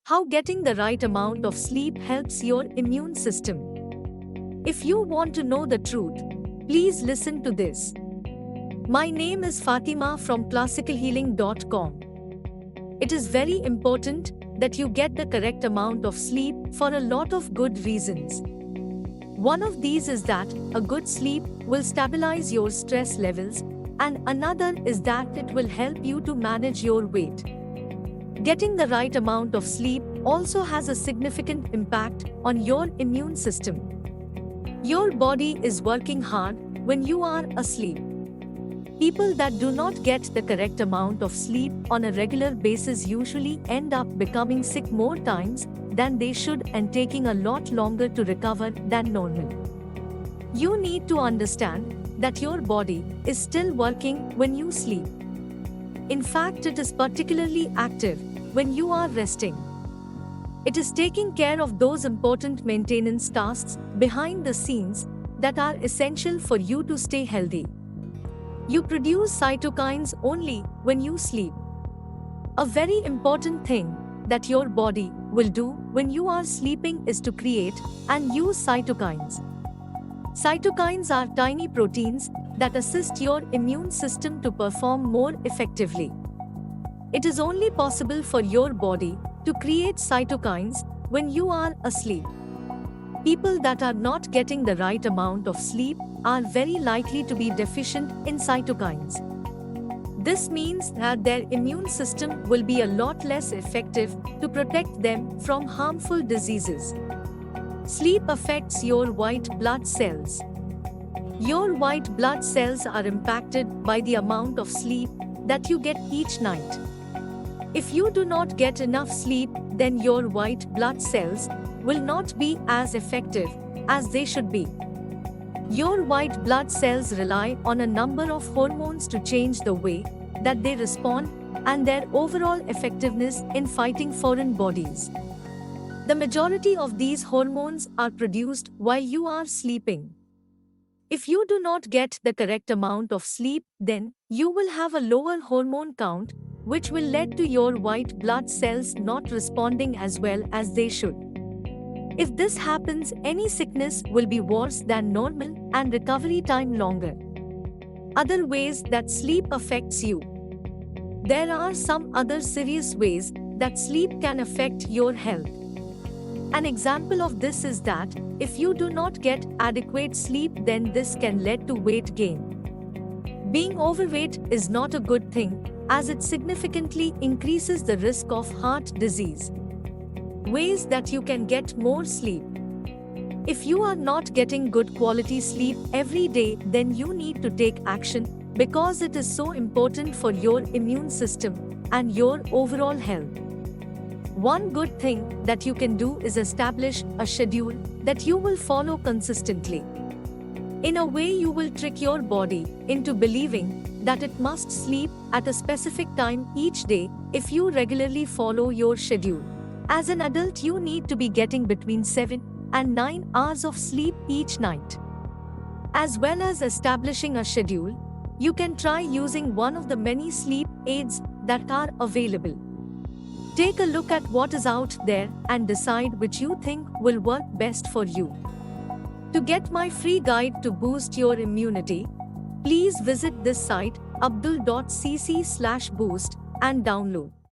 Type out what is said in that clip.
How getting the right amount of sleep helps your immune system. If you want to know the truth, please listen to this. My name is Fatima from classicalhealing.com. It is very important that you get the correct amount of sleep for a lot of good reasons. One of these is that a good sleep will stabilize your stress levels, and another is that it will help you to manage your weight. Getting the right amount of sleep also has a significant impact on your immune system. Your body is working hard when you are asleep. People that do not get the correct amount of sleep on a regular basis usually end up becoming sick more times than they should and taking a lot longer to recover than normal. You need to understand that your body is still working when you sleep. In fact, it is particularly active when you are resting. It is taking care of those important maintenance tasks behind the scenes that are essential for you to stay healthy. You produce cytokines only when you sleep. A very important thing that your body will do when you are sleeping is to create and use cytokines. Cytokines are tiny proteins that assist your immune system to perform more effectively. It is only possible for your body to create cytokines when you are asleep. People that are not getting the right amount of sleep are very likely to be deficient in cytokines. This means that their immune system will be a lot less effective to protect them from harmful diseases. Sleep affects your white blood cells. Your white blood cells are impacted by the amount of sleep that you get each night. If you do not get enough sleep, then your white blood cells will not be as effective as they should be. Your white blood cells rely on a number of hormones to change the way that they respond and their overall effectiveness in fighting foreign bodies. The majority of these hormones are produced while you are sleeping. If you do not get the correct amount of sleep, then you will have a lower hormone count, which will lead to your white blood cells not responding as well as they should. If this happens, any sickness will be worse than normal and recovery time longer. Other ways that sleep affects you. There are some other serious ways that sleep can affect your health. An example of this is that if you do not get adequate sleep, then this can lead to weight gain. Being overweight is not a good thing, as it significantly increases the risk of heart disease. Ways that you can get more sleep. If you are not getting good quality sleep every day, then you need to take action because it is so important for your immune system and your overall health. One good thing that you can do is establish a schedule that you will follow consistently. In a way, you will trick your body into believing that it must sleep at a specific time each day if you regularly follow your schedule. As an adult, you need to be getting between 7 and 9 hours of sleep each night. As well as establishing a schedule, you can try using one of the many sleep aids that are available. Take a look at what is out there and decide which you think will work best for you. To get my free guide to boost your immunity, please visit this site abdul.cc/boost and download.